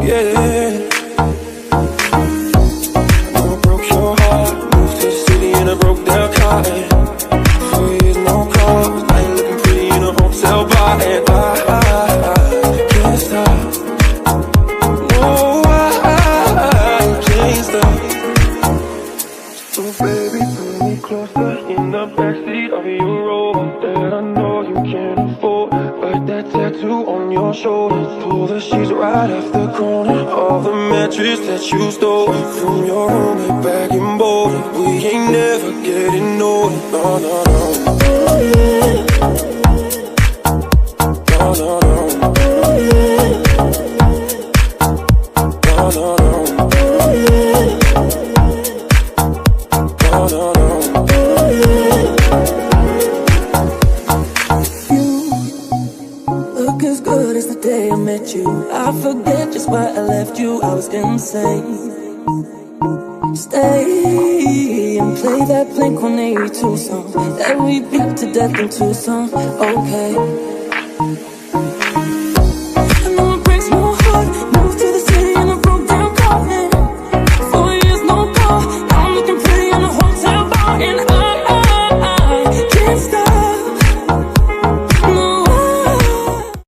Yeah. I broke your heart, moved to the city in a broke down car. 4 years, no calls, I ain't looking pretty in a hotel bar. And I can't stop. No, I can't stop. So baby, pull me closer in the backseat of your Rover that I know you can't afford. Like that tattoo on your shoulder. Pull the sheets right off the corner of the mattress that you stole from your roommate back in Boulder. We ain't never getting older. No, no, no. No, no, no. No, no, no. No, no, no. Look as good as the day I met you. I forget just why I left you. I was insane. Stay and play that Blink-182 song that we beat to death in Tucson. Okay.